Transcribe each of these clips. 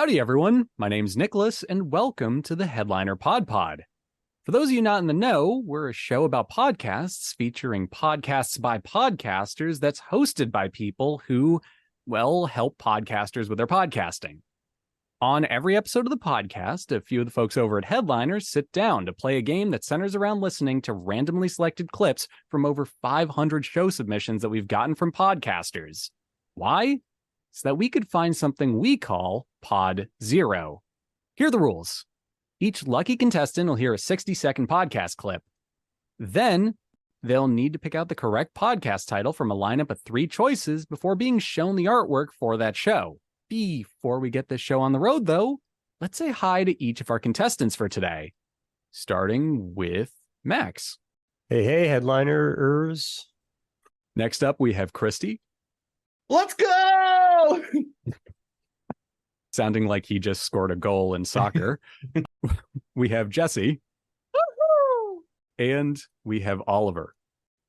Howdy, everyone. My name's Nicholas, and welcome to the Headliner PodPod. For those of you not in the know, we're a show about podcasts featuring podcasts by podcasters that's hosted by people who, well, help podcasters with their podcasting. On every episode of the podcast, a few of the folks over at Headliner sit down to play a game that centers around listening to randomly selected clips from over 500 show submissions that we've gotten from podcasters. Why? So that we could find something we call Pod Zero. Here are the rules. Each lucky contestant will hear a 60-second podcast clip. Then they'll need to pick out the correct podcast title from a lineup of 3 choices before being shown the artwork for that show. Before we get this show on the road, though, let's say hi to each of our contestants for today, starting with Max. Hey, headliners. Next up, we have Christy. Let's go! Sounding like he just scored a goal in soccer. We have Jesse. Woohoo! And we have Oliver.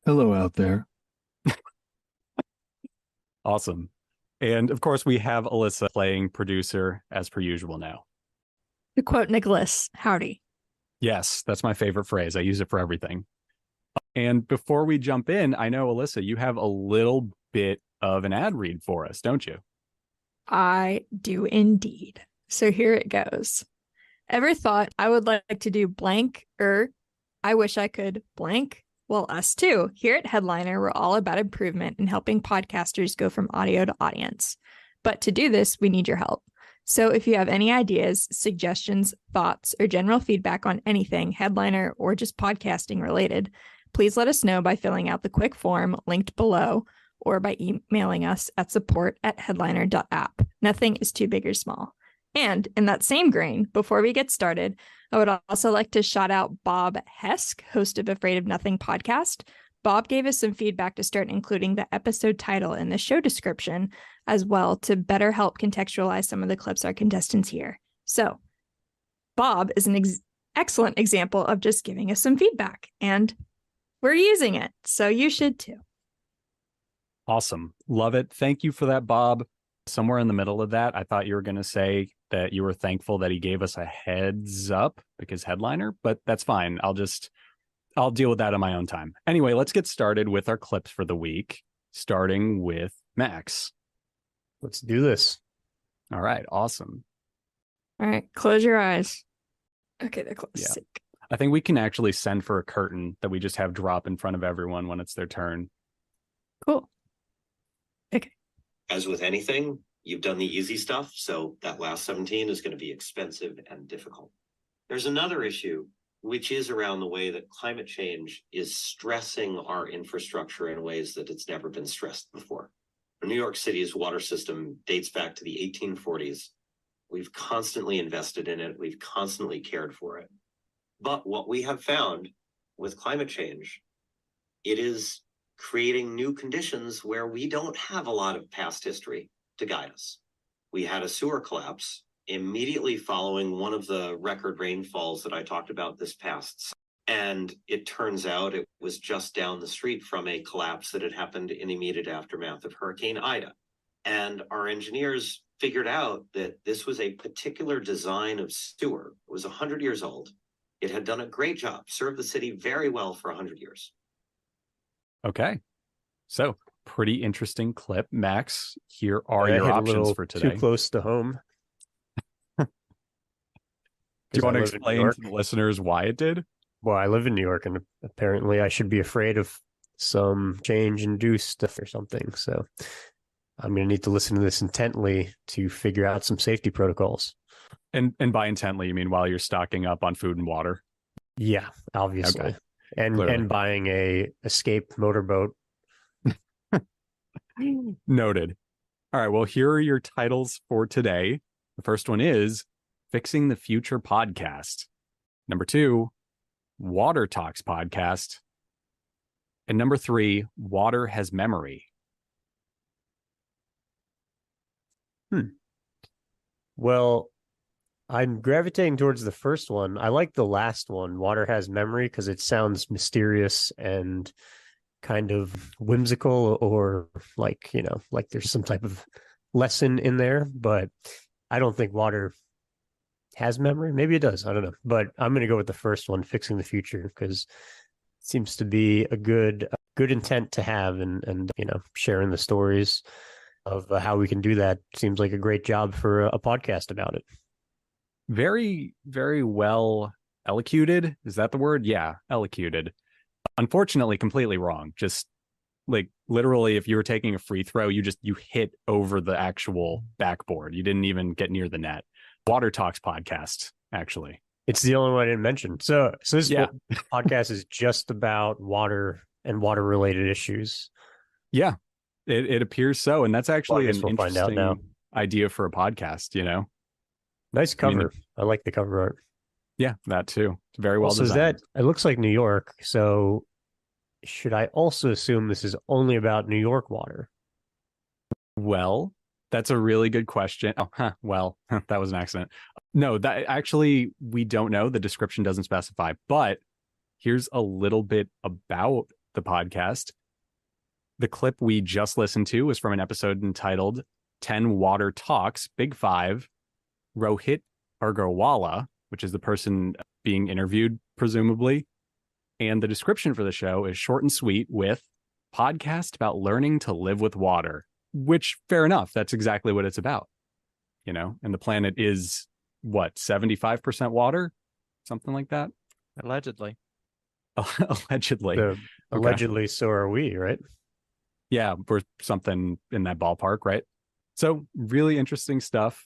Hello out there. Awesome. And of course, we have Elissa playing producer as per usual now. To quote Nicholas, howdy. Yes, that's my favorite phrase. I use it for everything. And before we jump in, I know, Elissa, you have a little bit of an ad read for us, don't you? I do indeed. So here it goes. Ever thought I would like to do blank or I wish I could blank? Well, us too. Here at Headliner, we're all about improvement and helping podcasters go from audio to audience. But to do this, we need your help. So if you have any ideas, suggestions, thoughts, or general feedback on anything, Headliner or just podcasting related, please let us know by filling out the quick form linked below or by emailing us at support@headliner.app. Nothing is too big or small. And in that same grain, before we get started, I would also like to shout out Bob Hesk, host of Afraid of Nothing podcast. Bob gave us some feedback to start including the episode title in the show description as well to better help contextualize some of the clips our contestants hear. So Bob is an excellent example of just giving us some feedback, and we're using it, so you should too. Awesome. Love it. Thank you for that, Bob. Somewhere in the middle of that, I thought you were going to say that you were thankful that he gave us a heads up because Headliner, but that's fine. I'll deal with that on my own time. Anyway, let's get started with our clips for the week, starting with Max. Let's do this. All right. Awesome. All right. Close your eyes. Okay, they're closed. Yeah. Sick. I think we can actually send for a curtain that we just have drop in front of everyone when it's their turn. Cool. Okay. As with anything, you've done the easy stuff, so that last 17 is going to be expensive and difficult. There's another issue, which is around the way that climate change is stressing our infrastructure in ways that it's never been stressed before. New York City's water system dates back to the 1840s. We've constantly invested in it. We've constantly cared for it. But what we have found with climate change, it is creating new conditions where we don't have a lot of past history to guide us. We had a sewer collapse immediately following one of the record rainfalls that I talked about this past summer. And it turns out it was just down the street from a collapse that had happened in the immediate aftermath of Hurricane Ida. And our engineers figured out that this was a particular design of sewer. It was 100 years old. It had done a great job, served the city very well for 100 years. Okay. So pretty interesting clip. Max, here are your options for today. Too close to home. Do you want to explain to the listeners why it did? Well, I live in New York, and apparently I should be afraid of some change-induced stuff or something. So I'm going to need to listen to this intently to figure out some safety protocols. And by intently, you mean while you're stocking up on food and water? Yeah, obviously. Okay. And buying a escape motorboat. Noted. All right, well, here are your titles for today. The first one is Fixing the Future Podcast. Number 2, Water Talks Podcast. And number 3, Water Has Memory. Well, I'm gravitating towards the first one. I like the last one, Water Has Memory, because it sounds mysterious and kind of whimsical, or like, like there's some type of lesson in there. But I don't think water has memory. Maybe it does. I don't know. But I'm going to go with the first one, fixing the future, because it seems to be a good intent to have, and sharing the stories of how we can do that seems like a great job for a podcast about it. Very, very well elocuted. Is that the word? Yeah, elocuted. Unfortunately, completely wrong. Just like literally, if you were taking a free throw, you hit over the actual backboard. You didn't even get near the net. Water Talks podcast, actually. It's the only one I didn't mention. So this podcast is just about water and water related issues. Yeah, it appears so, and that's actually an we'll find out interesting now. idea for a podcast. Nice cover. I like the cover art. Yeah, that too. It's very well designed. That it looks like New York. So should I also assume this is only about New York water? Well, that's a really good question. Well, that was an accident. No, that actually we don't know. The description doesn't specify, but here's a little bit about the podcast. The clip we just listened to was from an episode entitled 10 Water Talks, Big Five, Rohit Argawala, which is the person being interviewed, presumably. And the description for the show is short and sweet with podcast about learning to live with water, which fair enough. That's exactly what it's about, and the planet is what, 75% water, something like that. Allegedly. Allegedly. Okay. Allegedly. So are we, right? Yeah. We're something in that ballpark. Right. So really interesting stuff.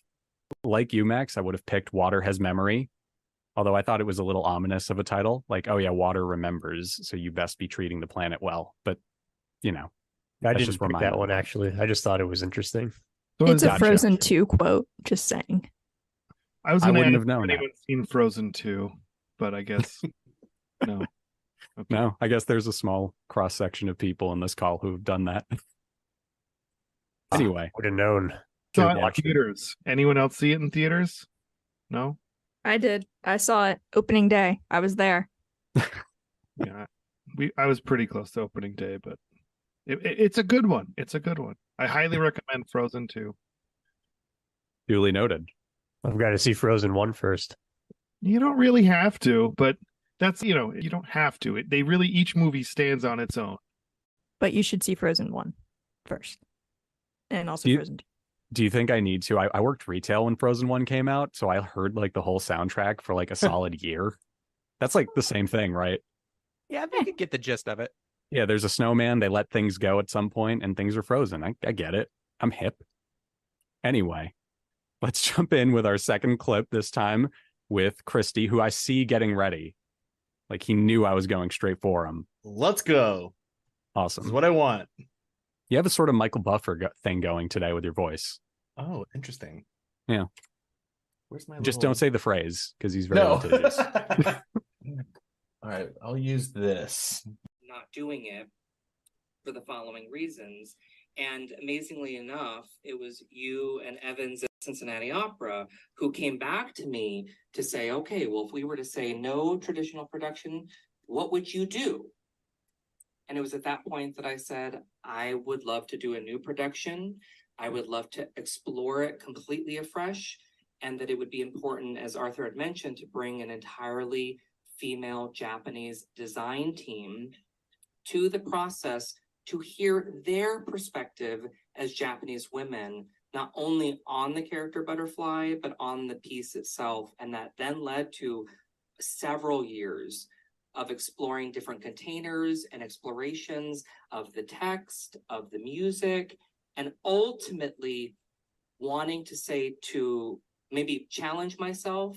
Like you, Max, I would have picked Water Has Memory, although I thought it was a little ominous of a title. Like, oh yeah, water remembers, so you best be treating the planet well. But, I didn't pick that one, actually. I just thought it was interesting. It's a Frozen 2 quote, just saying. I wouldn't have known anyone seen Frozen 2, but I guess no. Okay. No, I guess there's a small cross-section of people in this call who have done that. Anyway. Would have known. Saw it in theaters. Anyone else see it in theaters? No? I did. I saw it opening day. I was there. Yeah. I was pretty close to opening day, but it's a good one. It's a good one. I highly recommend Frozen 2. Duly noted. I've got to see Frozen 1 first. You don't really have to, but that's, you don't have to. They really, each movie stands on its own. But you should see Frozen 1 first. And also Frozen 2. Do you think I need to? I worked retail when Frozen 1 came out, so I heard like the whole soundtrack for like a solid year. That's like the same thing, right? Yeah, I think you get the gist of it. Yeah, there's a snowman. They let things go at some point and things are frozen. I get it. I'm hip. Anyway, let's jump in with our second clip, this time with Christy, who I see getting ready. Like he knew I was going straight for him. Let's go. Awesome. This is what I want. You have a sort of Michael Buffer thing going today with your voice. Oh, interesting. Yeah. Where's my Just little... don't say the phrase because he's very litigious. All right, I'll use this. Not doing it for the following reasons. And amazingly enough, it was you and Evans at Cincinnati Opera who came back to me to say, okay, well, if we were to say no traditional production, what would you do? And it was at that point that I said, I would love to do a new production. I would love to explore it completely afresh. And that it would be important, as Arthur had mentioned, to bring an entirely female Japanese design team to the process to hear their perspective as Japanese women, not only on the character Butterfly, but on the piece itself. And that then led to several years of exploring different containers and explorations of the text, of the music, and ultimately wanting to say, to maybe challenge myself,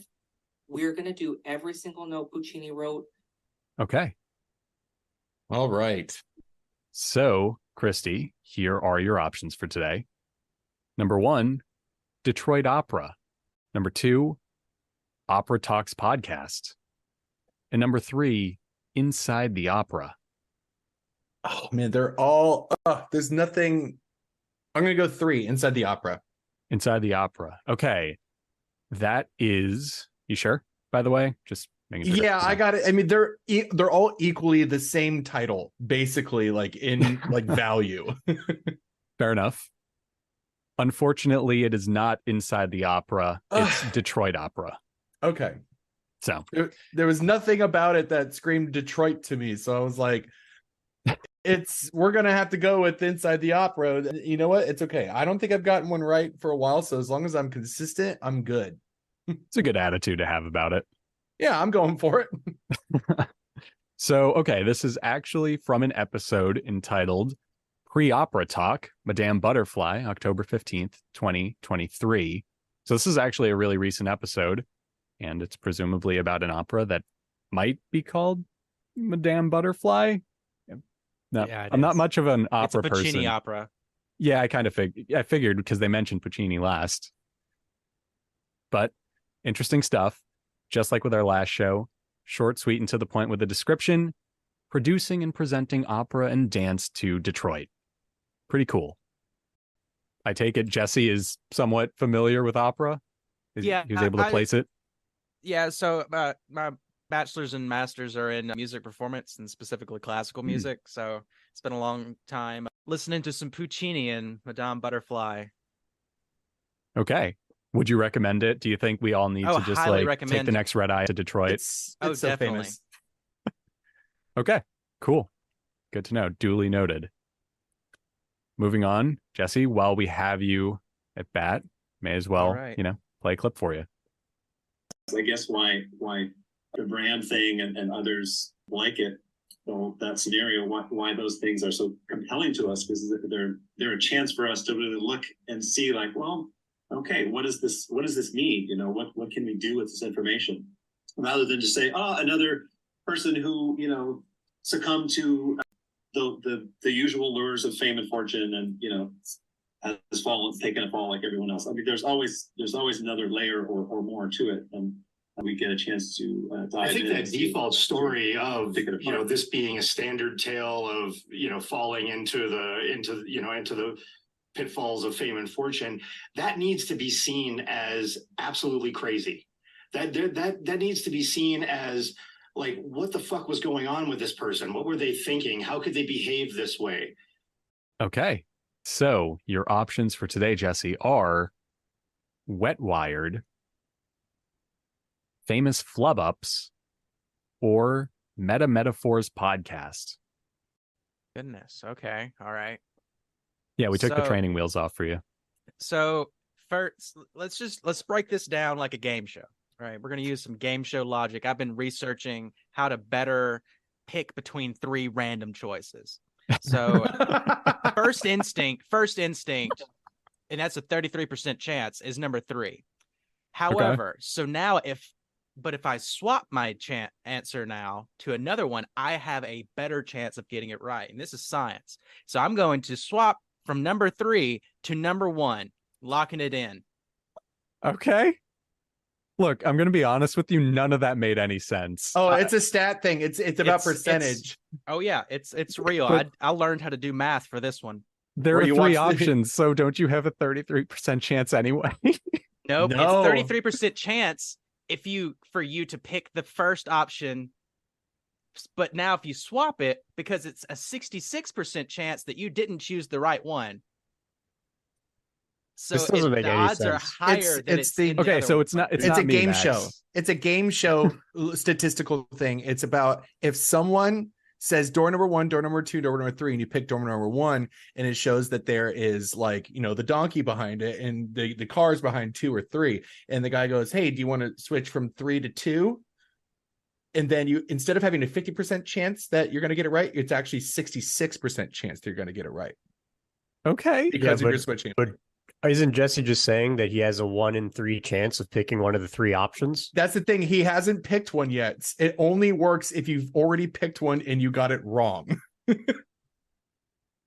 we're going to do every single note Puccini wrote. Okay. All right. So, Christy, here are your options for today. Number 1, Detroit Opera. Number 2, Opera Talks Podcast. And number 3, Inside the Opera. Oh, man, they're all... there's nothing... I'm going to go 3, Inside the Opera. Inside the Opera. Okay. That is... You sure, by the way? Just making sure. Yeah, I got it. I mean, they're all equally the same title, basically, like in like value. Fair enough. Unfortunately, it is not Inside the Opera. It's Detroit Opera. Okay. So there was nothing about it that screamed Detroit to me. So I was like, we're going to have to go with Inside the Opera. You know what? It's okay. I don't think I've gotten one right for a while. So as long as I'm consistent, I'm good. It's a good attitude to have about it. Yeah, I'm going for it. So, okay, this is actually from an episode entitled Pre-Opera Talk, Madame Butterfly, October 15th, 2023. So this is actually a really recent episode, and it's presumably about an opera that might be called Madame Butterfly. No, Yeah, I'm not much of an opera It's a Puccini person. opera. Yeah, I figured because they mentioned Puccini last. But interesting stuff, just like with our last show. Short, sweet, and to the point with a description. Producing and presenting opera and dance to Detroit. Pretty cool. I take it Jesse is somewhat familiar with opera? Yeah, He was able to place it? Yeah, so my bachelor's and master's are in music performance and specifically classical music. So it's been a long time listening to some Puccini and Madame Butterfly. Okay. Would you recommend it? Do you think we all need to just highly take recommend the it. next red eye to Detroit? It's Oh, so definitely. famous. Okay, cool. Good to know. Duly noted. Moving on, Jesse, while we have you at bat, may as well, All right. play a clip for you. I guess why the brand thing and others like it, well, that scenario, why those things are so compelling to us, because they're a chance for us to really look and see, like, well, okay, what does this mean? What can we do with this information, rather than just say, oh, another person who succumbed to the usual lures of fame and fortune, and has taken a fall like everyone else. I mean, there's always another layer or more to it, and we get a chance to dive in. I think that default story of apart. this being a standard tale of falling into the pitfalls of fame and fortune, that needs to be seen as absolutely crazy. That needs to be seen as, like, what the fuck was going on with this person? What were they thinking? How could they behave this way? Okay. So your options for today, Jesse, are Wet Wired, Famous Flub Ups, or Meta Metaphors Podcast. Goodness. Okay. All right. Yeah, we took the So- training wheels off for you. So first, let's break this down like a game show. All right, we're going to use some game show logic. I've been researching how to better pick between three random choices. So first instinct, and that's a 33% chance, is number 3. However, so now if I swap my answer now to another one, I have a better chance of getting it right. And this is science. So I'm going to swap from number 3 to number 1, locking it in. Okay. Look, I'm going to be honest with you. None of that made any sense. Oh, it's a stat thing. It's about It's- percentage. Oh yeah, it's real. But- I learned how to do math for this one. There Where are you 3 watch the- options, so don't you have a 33% chance anyway? Nope, No. it's 33% chance for you to pick the first option. But now if you swap it, because it's a 66% chance that you didn't choose the right one. So This doesn't make the any odds are sense. higher than it's it's the- in the Okay, other so one. it's not It's not a me, game Max. show. It's a game show statistical thing. It's about if someone says door number 1, door number 2, door number 3, and you pick door number 1, and it shows that there is, like, the donkey behind it and the cars behind 2 or 3, and the guy goes, hey, do you want to switch from 3 to 2? And then you, instead of having a 50% chance that you're going to get it right, it's actually 66% chance that you're going to get it right Okay. because Yeah, you're switching. but isn't Jesse just saying that he has a 1 in 3 chance of picking one of the 3 options? That's the thing. He hasn't picked one yet. It only works if you've already picked one and you got it wrong.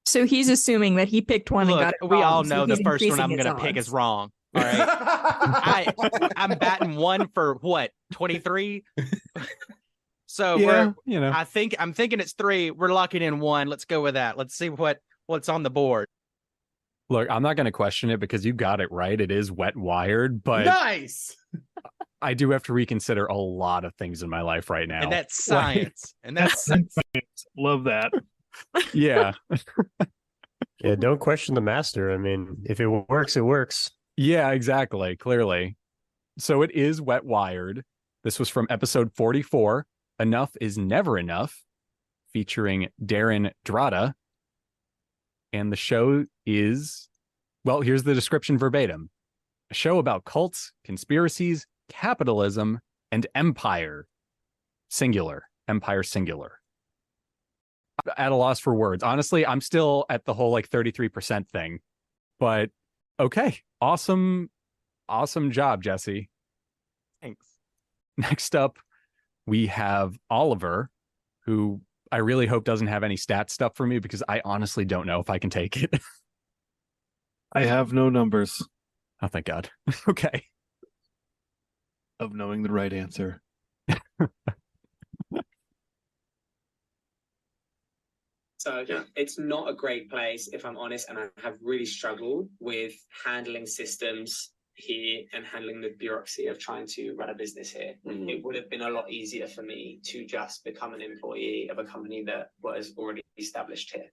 So he's assuming that he picked one and Look, got it we wrong, all so know the he's first one increasing I'm his going to pick odds. is wrong. All right. I'm batting 1 for what, 23? So Yeah, I'm thinking it's 3. We're locking in 1. Let's go with that. Let's see what's on the board. Look, I'm not going to question it because you got it right. It is Wet Wired, but Nice. I do have to reconsider a lot of things in my life right now. And that's Like, science. And that's Love that. yeah. Yeah, don't question the master. I mean, if it works, it works. Yeah, exactly. Clearly. So it is wet wired. This was from episode 44. Enough is Never Enough, featuring Darren Drata. And the show is, well, here's the description verbatim. A show about cults, conspiracies, capitalism, and empire. Singular. Empire singular. At a loss for words. Honestly, I'm still at the whole like 33% thing. But okay. Awesome job, Jesse. Thanks. Next up, we have Oliver, who I really hope doesn't have any stat stuff for me because I honestly don't know if I can take it. I have no numbers Oh, thank God. Okay. of knowing the right answer. So it's not a great place, if I'm honest, and I have really struggled with handling systems here and handling the bureaucracy of trying to run a business here. Mhm. It would have been a lot easier for me to just become an employee of a company that was already established here.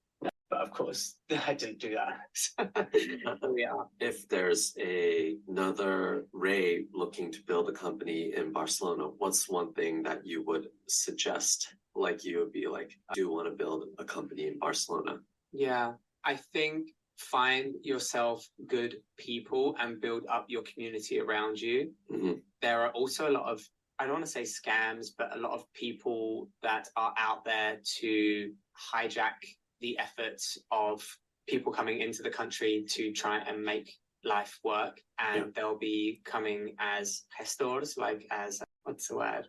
But of course, I didn't do that. Here we are. If there's another Ray looking to build a company in Barcelona, what's one thing that you would suggest? Like you would be like, I do want to build a company in Barcelona. Yeah, I think find yourself good people and build up your community around you. Mhm. There are also a lot of, I don't want to say scams, but a lot of people that are out there to hijack the efforts of people coming into the country to try and make life work. And they'll be coming as gestors, like as, what's the word?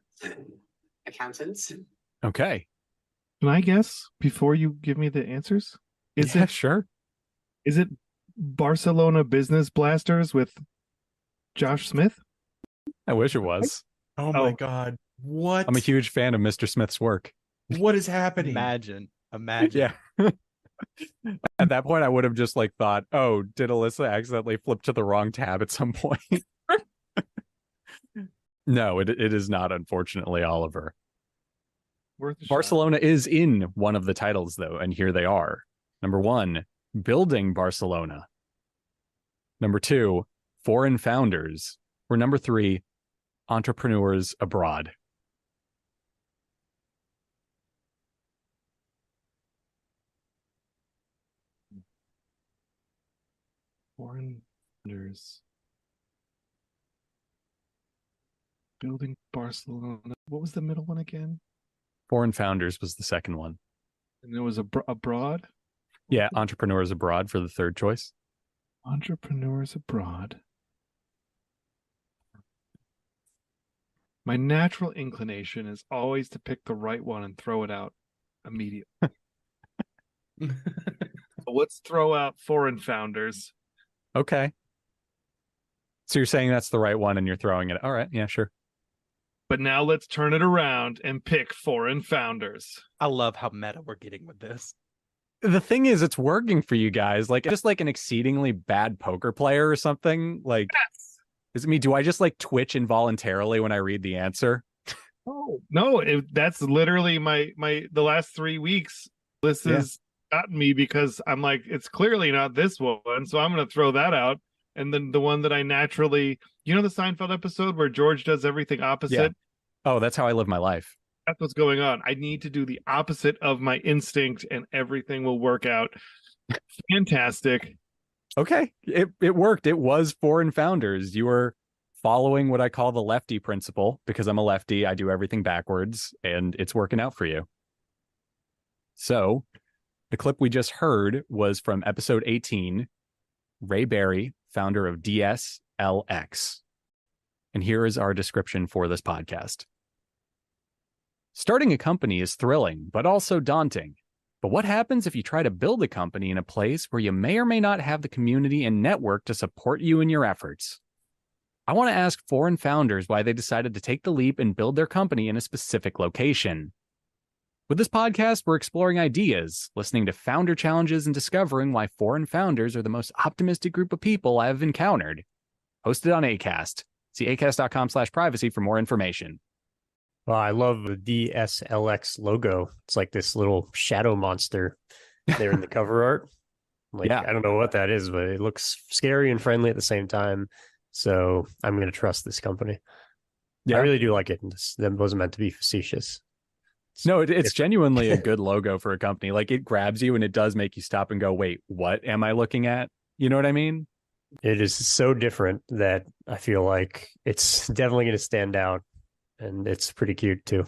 Accountants. Okay. Can I guess before you give me the answers? Yeah, sure. Is it Barcelona Business Blasters with Josh Smith? I wish it was. Oh my God. What? I'm a huge fan of Mr. Smith's work. What is happening? Imagine. Yeah. At that point, I would have just like thought, oh, did Elissa accidentally flip to the wrong tab at some point? No, it is not, unfortunately, Oliver. Worth a shot. Barcelona is in one of the titles, though, and here they are. Number 1, Building Barcelona. Number 2, Foreign Founders. Or number 3, Entrepreneurs Abroad. Foreign Founders. Building Barcelona. What was the middle one again? Foreign Founders was the second one. And there was abroad? Yeah, Entrepreneurs Abroad for the third choice. Entrepreneurs Abroad. My natural inclination is always to pick the right one and throw it out immediately. So let's throw out Foreign Founders. Okay. So you're saying that's the right one and you're throwing it. All right. Yeah, sure. But now let's turn it around and pick Foreign Founders. I love how meta we're getting with this. The thing is, it's working for you guys. Like, just like an exceedingly bad poker player or something. Like, Yes. is it me? Do I just like twitch involuntarily when I read the answer? No, that's literally the last 3 weeks. This has gotten me because I'm like, it's clearly not this one, so I'm going to throw that out. And then the one that I naturally, you know, the Seinfeld episode where George does everything opposite. Yeah. Oh, that's how I live my life. That's what's going on. I need to do the opposite of my instinct, and everything will work out. Fantastic. Okay, it worked. It was Foreign Founders. You were following what I call the lefty principle because I'm a lefty. I do everything backwards, and it's working out for you. So, the clip we just heard was from episode 18, Ray Barry, founder of DSLX. And here is our description for this podcast. Starting a company is thrilling, but also daunting. But what happens if you try to build a company in a place where you may or may not have the community and network to support you in your efforts? I want to ask Foreign Founders why they decided to take the leap and build their company in a specific location. With this podcast, we're exploring ideas, listening to founder challenges, and discovering why Foreign Founders are the most optimistic group of people I have encountered. Hosted on Acast. See acast.com/privacy for more information. Well, I love the DSLX logo. It's like this little shadow monster there in the cover art. Like, Yeah. I don't know what that is, but it looks scary and friendly at the same time. So I'm going to trust this company. Yeah. I really do like it. That wasn't meant to be facetious. No, it's genuinely a good logo for a company. Like, it grabs you and it does make you stop and go, wait, what am I looking at? You know what I mean? It is so different that I feel like it's definitely going to stand out, and it's pretty cute too.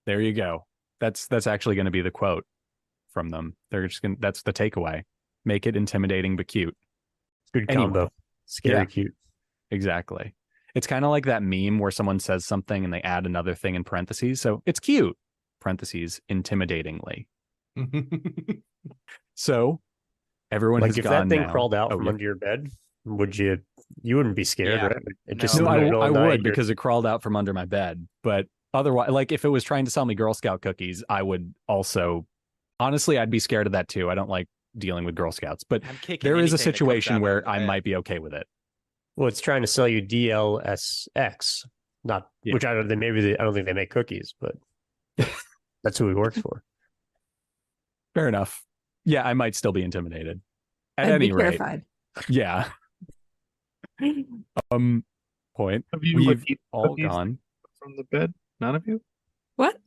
There you go. That's actually going to be the quote from them. They're just going to, that's the takeaway. Make it intimidating but cute. Good Anyway. combo. Scary, Yeah. cute. Exactly. It's kind of like that meme where someone says something and they add another thing in parentheses. So it's cute, parentheses, intimidatingly. So everyone Like has if gone that thing now. crawled out Oh, from yeah. under your bed, you wouldn't be scared, Yeah. right? It No. just No, in the middle I of the night, would you're- because it crawled out from under my bed. But otherwise, like if it was trying to sell me Girl Scout cookies, I would also, honestly, I'd be scared of that too. I don't like dealing with Girl Scouts, but I'm kicking there is a anything that comes situation out where of the I bed. might be okay with it. well, it's trying to sell you DLSX, not Yeah. which I don't. I don't think they make cookies, but that's who he works for. Fair enough. Yeah, I might still be intimidated. At I'd any be rate, terrified. yeah. Point. Have you We've eaten all cookies gone. from the bed? None of you? What?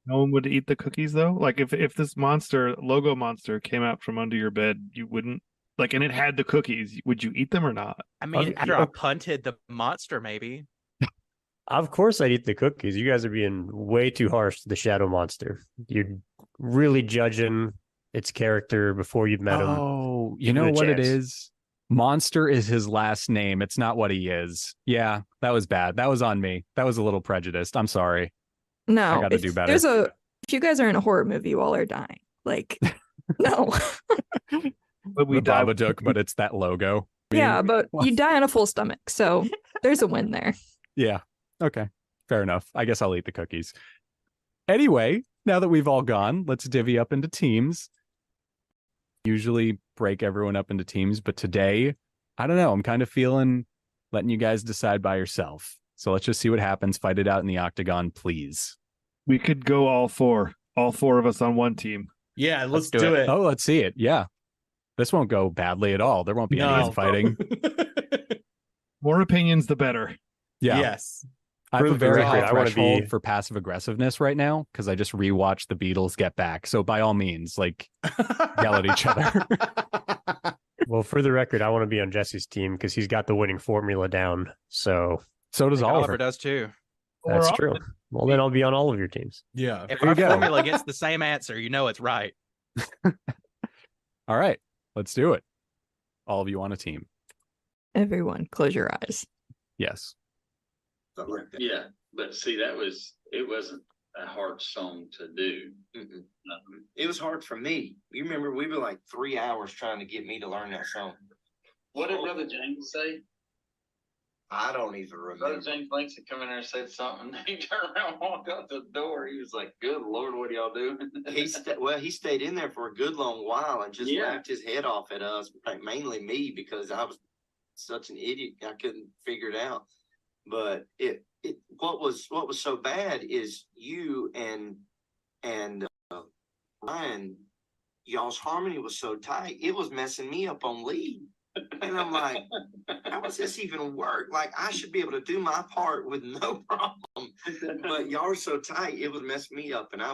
No one would eat the cookies though? Like if this logo monster came out from under your bed, you wouldn't like, and it had the cookies, would you eat them or not? I mean, Okay. after I punted the monster, maybe. Of course, I'd eat the cookies. You guys are being way too harsh to the shadow monster. You're really judging its character before you've met him. Oh, you Give him know a what it chance. is? Monster is his last name. It's not what he is. Yeah, that was bad. That was on me. That was a little prejudiced. I'm sorry. No, I gotta do better. If you guys are in a horror movie while they're dying, like, no. But we The die. Babadook, but it's that logo. Yeah, but you die on a full stomach, so there's a win there. Yeah. Okay. Fair enough. I guess I'll eat the cookies. Anyway, now that we've all gone, let's divvy up into teams. Usually break everyone up into teams, but today, I don't know. I'm kind of feeling letting you guys decide by yourself. So let's just see what happens. Fight it out in the octagon, please. We could go all four of us on one team. Yeah, let's do it. Oh, let's see it. Yeah. This won't go badly at all. There won't be any No. infighting. More opinions, the better. Yeah. Yes. I have For a the very record, high I wanna threshold be- for passive aggressiveness right now because I just rewatched the Beatles Get Back. So by all means, like, yell at each other. Well, for the record, I want to be on Jesse's team because he's got the winning formula down. So So does Oliver Oliver. does too. that's Or true. Well, then I'll be on all of your teams. Yeah. If There our you go. formula gets the same answer, you know it's right. All right, let's do it. All of you on a team. Everyone, close your eyes. Yes. Yeah, but see, it wasn't a hard song to do. It was hard for me. You remember we were like 3 hours trying to get me to learn that song. What did Brother James say? I don't even Brother remember. James Blanks had come in there and said something. He turned around and walked out the door. He was like, "Good Lord, what are y'all doing?" He stayed in there for a good long while and just Yeah. laughed his head off at us, like mainly me because I was such an idiot. I couldn't figure it out. But what was so bad is you and Ryan, y'all's harmony was so tight, it was messing me up on lead. And I'm like, how does this even work? Like, I should be able to do my part with no problem. But y'all are so tight, it was messing me up. And I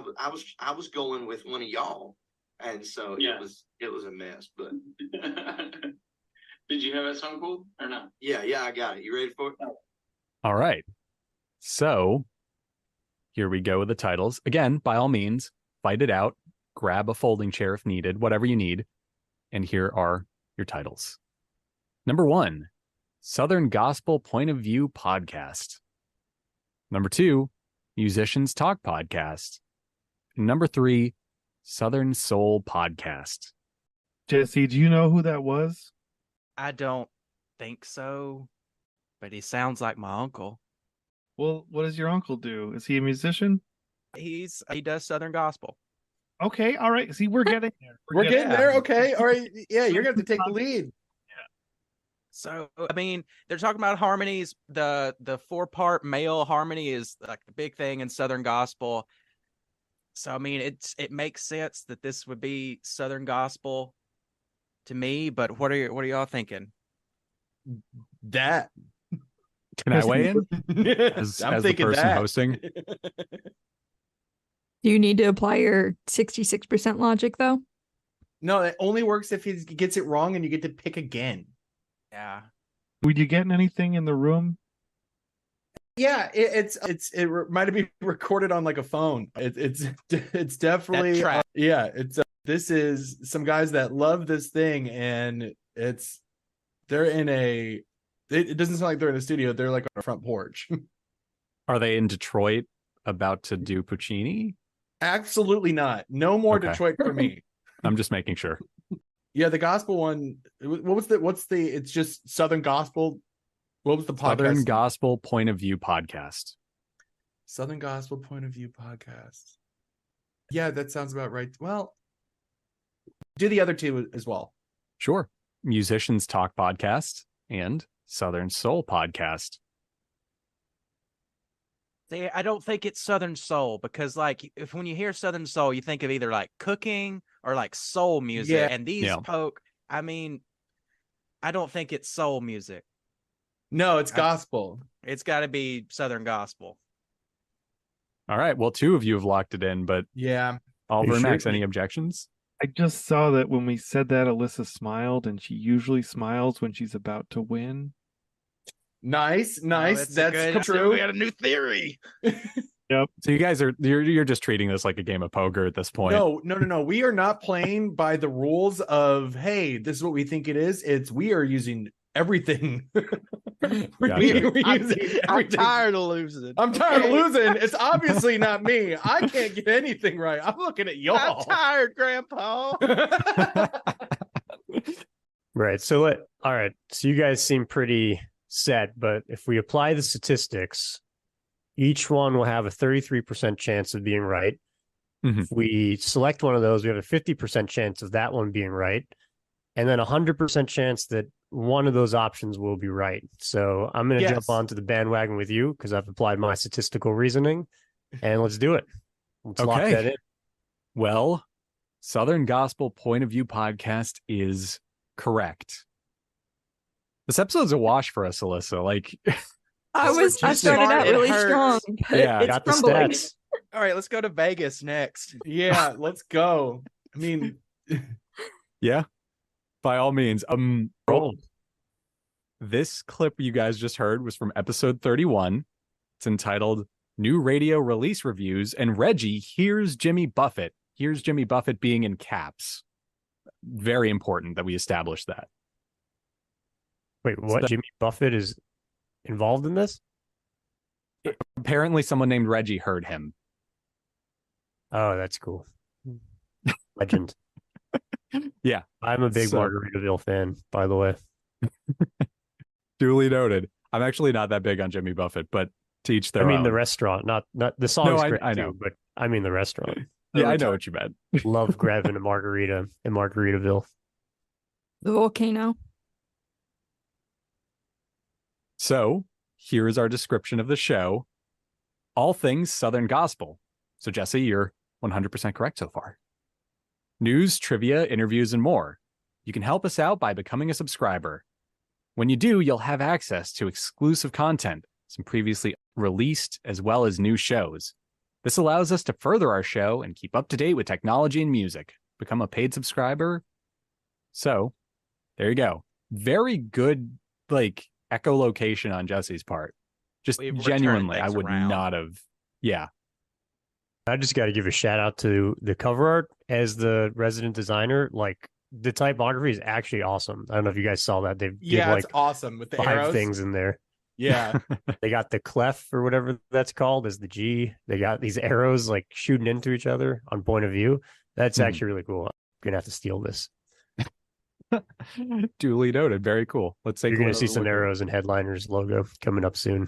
was going with one of y'all. And so Yeah. it was a mess. But Did you have that song pulled or not? yeah, I got it. You ready for it? All right. So here we go with the titles. Again, by all means, fight it out. Grab a folding chair if needed, whatever you need. And here are your titles. Number 1, Southern Gospel Point of View Podcast. Number 2, Musicians Talk Podcast. And number 3, Southern Soul Podcast. Jesse, do you know who that was? I don't think so, but he sounds like my uncle. Well, what does your uncle do? Is he a musician? He does Southern gospel. Okay, all right. See, we're getting there. We're getting there. Okay. All right. Yeah, you're going to have to take the lead. So I mean, they're talking about harmonies. The 4-part male harmony is like the big thing in Southern gospel. So I mean, it makes sense that this would be Southern gospel. to me, but what are y'all thinking? That. Can I weigh in? I'm as the thinking person that. hosting? Do you need to apply your 66% logic though? No, it only works if he gets it wrong and you get to pick again. Yeah. Would you get anything in the room? Yeah, it might have been recorded on like a phone. It's definitely yeah. This is some guys that love this thing, and they're in a. It doesn't sound like they're in a studio. They're like on a front porch. Are they in Detroit about to do Puccini? Absolutely not. No more Okay. Detroit for me. I'm just making sure. Yeah, the gospel one. What's the? It's just Southern Gospel. What was the podcast? Southern Gospel Point of View podcast. Southern Gospel Point of View podcast. Yeah, that sounds about right. Well, do the other two as well. Sure. Musicians Talk podcast and Southern Soul podcast. See, I don't think it's Southern Soul because, like, if when you hear Southern Soul, you think of either like cooking or like soul music. Yeah. And these I mean, I don't think it's soul music. No, it's gospel. It's got to be Southern Gospel. All right. Well, two of you have locked it in, but yeah. Oliver and sure? Max, any objections? I just saw that when we said that, Elissa smiled, and she usually smiles when she's about to win. Nice. That's true. We got a new theory. Yep. So you guys you're just treating this like a game of poker at this point. No. We are not playing by the rules of, hey, this is what we think it is. We are using everything. we're using everything. I'm tired of losing. I'm tired of losing. It's obviously not me. I can't get anything right. I'm looking at y'all. I'm tired, Grandpa. Right. So all right. So you guys seem pretty set, but if we apply the statistics, each one will have a 33% chance of being right. Mm-hmm. If we select one of those, we have a 50% chance of that one being right, and then 100% chance that one of those options will be right. So I'm going to jump onto the bandwagon with you because I've applied my statistical reasoning, and let's do it. Let's lock that in. Well, Southern Gospel Point of View podcast is correct. This episode's a wash for us, Elissa. Like, I started out really strong. Yeah, got the stats. All right, let's go to Vegas next. Yeah, let's go. I mean, yeah, by all means. This clip you guys just heard was from episode 31. It's entitled New Radio Release Reviews, and Reggie, here's Jimmy Buffett. Here's Jimmy Buffett being in caps. Very important that we establish that. Wait, what? Jimmy Buffett is involved in this? Apparently someone named Reggie heard him. Oh, that's cool. Legend. Yeah. I'm a big Margaritaville fan, by the way. Duly noted. I'm actually not that big on Jimmy Buffett, but to each their own. The restaurant, not the song's great I know. too, but I mean the restaurant. Yeah, I know what you meant. Love grabbing a margarita in Margaritaville. The volcano. So here is our description of the show. All things Southern Gospel. So Jesse, you're 100% correct so far. News, trivia, interviews, and more. You can help us out by becoming a subscriber. When you do, you'll have access to exclusive content, some previously released as well as new shows. This allows us to further our show and keep up to date with technology and music. Become a paid subscriber. So there you go. Very good, echolocation on Jesse's part. Just genuinely, I would not have. Yeah. I just got to give a shout out to the cover art as the resident designer. The typography is actually awesome. I don't know if you guys saw that. It's awesome with the 5 arrows. things in there. Yeah. They got the clef or whatever that's called as the G. They got these arrows shooting into each other on point of view. That's actually really cool. I'm going to have to steal this. Duly noted. Very cool. Let's say you're going to see some arrows and Headliners logo coming up soon.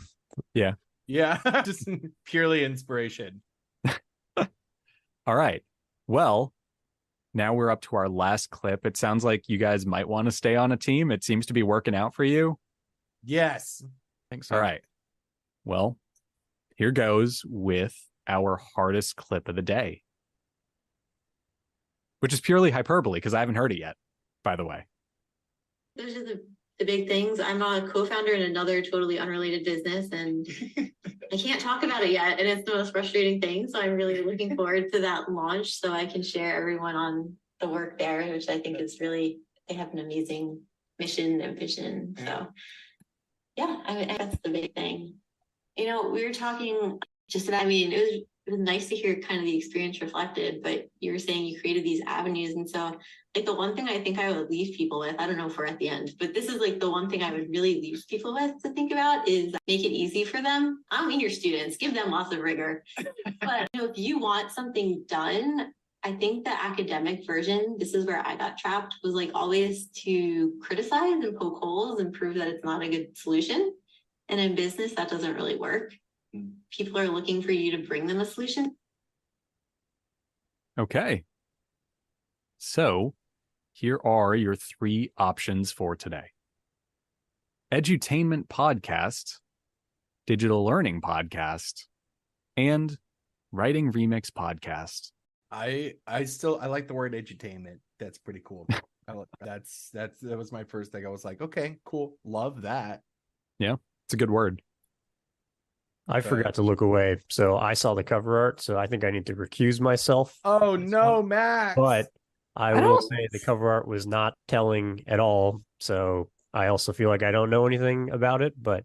Yeah. Yeah. Just purely inspiration. All right. Well, now we're up to our last clip. It sounds like you guys might want to stay on a team. It seems to be working out for you. Yes. I think so. All right. Well, here goes with our hardest clip of the day, which is purely hyperbole because I haven't heard it yet. by the way? Those are the big things. I'm a co-founder in another totally unrelated business, and I can't talk about it yet. And it's the most frustrating thing. So I'm really looking forward to that launch so I can share everyone on the work there, which I think is really, they have an amazing mission and vision. So yeah, I mean, that's the big thing. You know, we were talking just about, I mean, it was nice to hear kind of the experience reflected, but you were saying you created these avenues. And so like the one thing I think I would leave people with, I don't know if we're at the end, but this is like the one thing I would really leave people with to think about is make it easy for them. I don't mean your students, give them lots of rigor. But you know, if you want something done, I think the academic version, this is where I got trapped, was like always to criticize and poke holes and prove that it's not a good solution. And in business, that doesn't really work. People are looking for you to bring them a solution. Okay. So here are your 3 options for today. Edutainment podcast, digital learning podcast, and writing remix podcast. I like the word edutainment. That's pretty cool. That was my first thing. I was like, okay, cool. Love that. Yeah, it's a good word. I forgot to look away, so I saw the cover art, so I think I need to recuse myself. Oh no, Max! But I will say the cover art was not telling at all, so I also feel like I don't know anything about it, but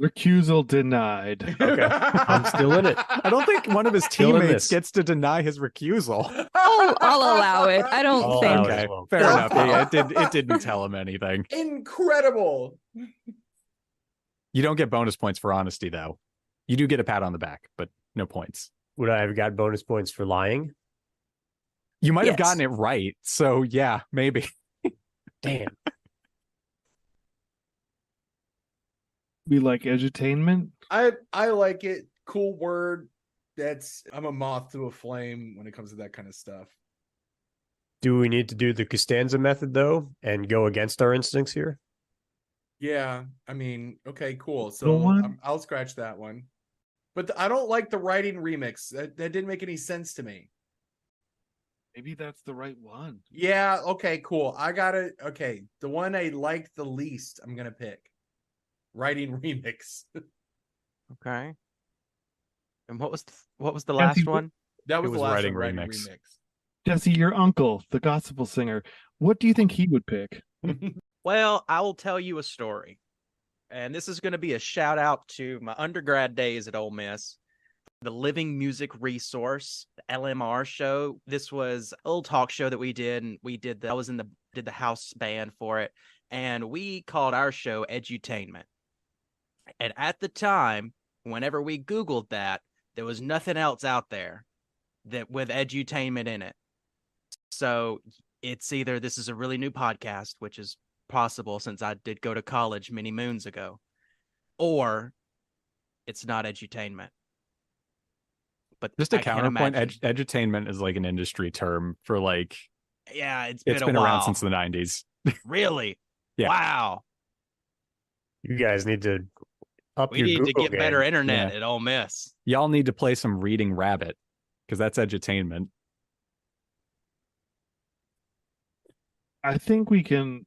recusal denied. Okay, I'm still in it. I don't think one of his teammates gets to deny his recusal. I'll allow it. I don't think. Okay, fair enough. Yeah, it didn't tell him anything. Incredible. You don't get bonus points for honesty, though. You do get a pat on the back, but no points. Would I have got bonus points for lying? You might have gotten it right. So, yeah, maybe. Damn. We like edutainment. I like it. Cool word. I'm a moth to a flame when it comes to that kind of stuff. Do we need to do the Costanza method, though, and go against our instincts here? Yeah, I mean, okay, cool. So I'll scratch that one. But I don't like the writing remix. That didn't make any sense to me. Maybe that's the right one. Yeah, okay, cool. I got it. Okay, the one I liked the least, I'm going to pick. Writing remix. Okay. And what was the last one? That was the last writing one, remix. Jesse, your uncle, the gospel singer, what do you think he would pick? Well, I will tell you a story. And this is going to be a shout out to my undergrad days at Ole Miss, the Living Music Resource, the LMR show. This was a little talk show that we did, and I was did the house band for it, and we called our show Edutainment. And at the time, whenever we Googled that, there was nothing else out there that with edutainment in it. So it's either this is a really new podcast, which is possible since I did go to college many moons ago, or it's not edutainment. But just a counterpoint, edutainment is like an industry term for like, yeah, it's been a while. Around since the 90s. Really? Yeah. Wow. You guys need to up we your need Google to get game. better internet at Ole Miss. Y'all need to play some Reading Rabbit because that's edutainment. I think we can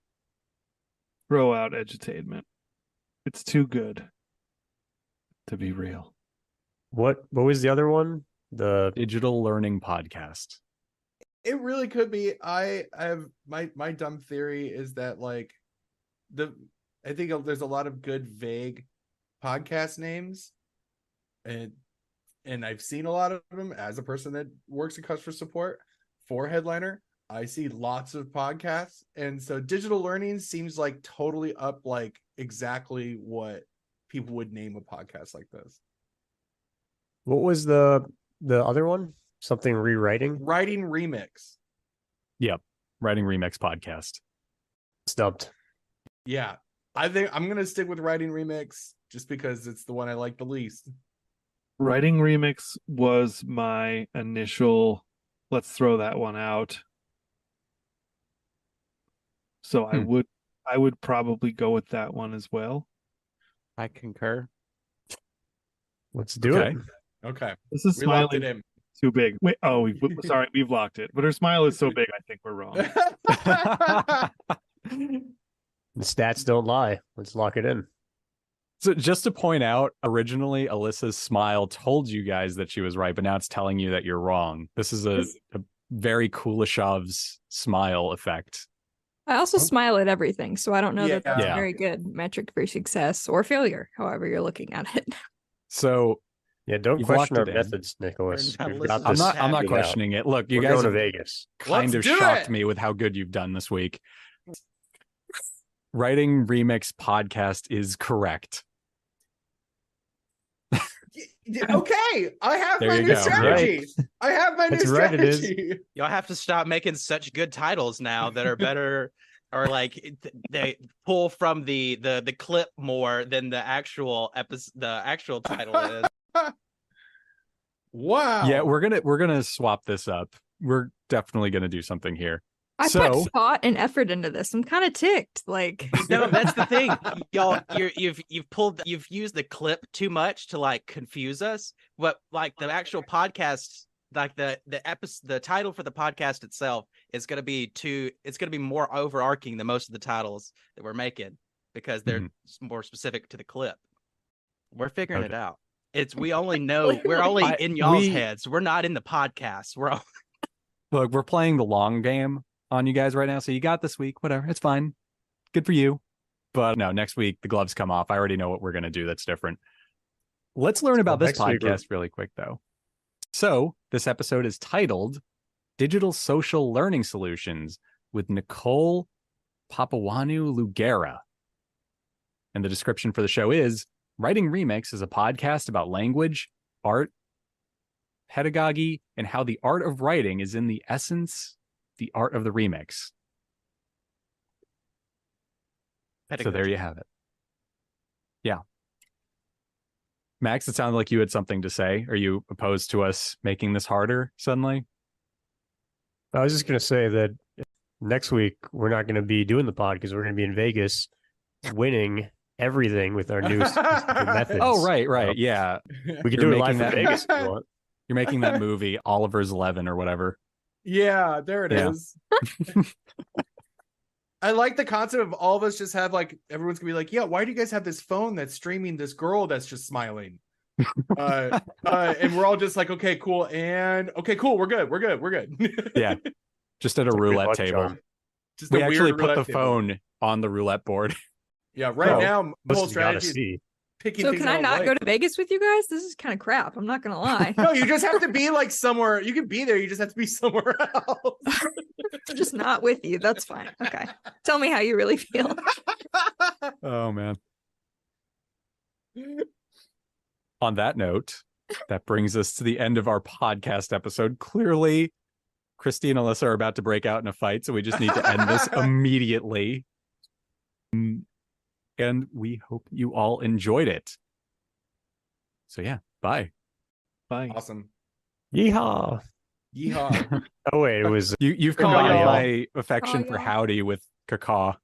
throw out edutainment. It's too good to be real. What was the other one? The digital learning podcast. It really could be. I have my dumb theory is that like I think there's a lot of good vague podcast names, and I've seen a lot of them as a person that works in customer support for Headliner. I see lots of podcasts, and so digital learning seems like totally up like exactly what people would name a podcast like this. What was the other one? Something rewriting? Writing remix. Yep. Writing remix podcast. Stumped. Yeah. I think I'm going to stick with writing remix just because it's the one I like the least. Writing remix was my initial, let's throw that one out. So I would probably go with that one as well. I concur. Let's do it. Okay. This is We locked it in. Too big. Wait, sorry, we've locked it. But her smile is so big, I think we're wrong. The stats don't lie. Let's lock it in. So just to point out, originally Elissa's smile told you guys that she was right, but now it's telling you that you're wrong. This is a very Kulishov's smile effect. I also smile at everything, so I don't know that that's Yeah. a very good metric for success or failure, however you're looking at it. So Yeah, don't You've question our locked it in. methods, Nicholas. We're not We've got listening. this I'm not figured questioning it. Look, you We're guys going to have Vegas. kind Let's of do shocked it. me with how good you've done this week. Writing Remix podcast is correct. Okay, I have There my you new go. strategy. I have my That's new right, it is. strategy. Y'all have to stop making such good titles now that are better, or like they pull from the clip more than the actual episode. The actual title is. Wow. Yeah, we're gonna swap this up. We're definitely gonna do something here. I So- put thought and effort into this. I'm kind of ticked. Like, No, that's the thing, y'all. You've used the clip too much to like confuse us. But like the actual podcast, like the title for the podcast itself is going to be it's going to be more overarching than most of the titles that we're making because they're more specific to the clip. We're figuring it out. We're only in y'all's heads. We're not in the podcast. Look, we're playing the long game on you guys right now, so you got this week. Whatever, it's fine. Good for you. But no, next week the gloves come off. I already know what we're gonna do. That's different. Let's learn about this next week podcast really quick, though. So this episode is titled "Digital Social Learning Solutions" with Nicole Papawanu-Lugera, and the description for the show is: Writing Remix is a podcast about language, art, pedagogy, and how the art of writing is in the essence the art of the remix. So there you have it. Yeah. Max, it sounded like you had something to say. Are you opposed to us making this harder suddenly? I was just going to say that next week we're not going to be doing the pod because we're going to be in Vegas winning everything with our new methods. Oh, right. Yeah. We could You're do it live making from that- Vegas if you want. You're making that movie, Oliver's 11 or whatever. Yeah, there it is. I like the concept of all of us just have like everyone's gonna be like, yeah, why do you guys have this phone that's streaming this girl that's just smiling? And we're all just like, okay, cool, we're good. Yeah. Just at a roulette luck table. charm. Just We a actually weird put the roulette table. phone on the roulette board. Yeah, right now the Plus whole you gotta strategy is see. picking so things can I don't not like. go to Vegas with you guys? This is kind of crap. I'm not gonna lie. No, you just have to be like somewhere. You can be there. You just have to be somewhere else. I'm just not with you. That's fine. Okay. Tell me how you really feel. Oh, man. On that note, that brings us to the end of our podcast episode. Clearly, Christy and Elissa are about to break out in a fight, so we just need to end this immediately. And we hope you all enjoyed it. So yeah, bye. Bye. Awesome. Yeehaw. Yeehaw. Oh, wait, it was. You've Caw, combined y'all. my affection Caw, for y'all. howdy with cacaw.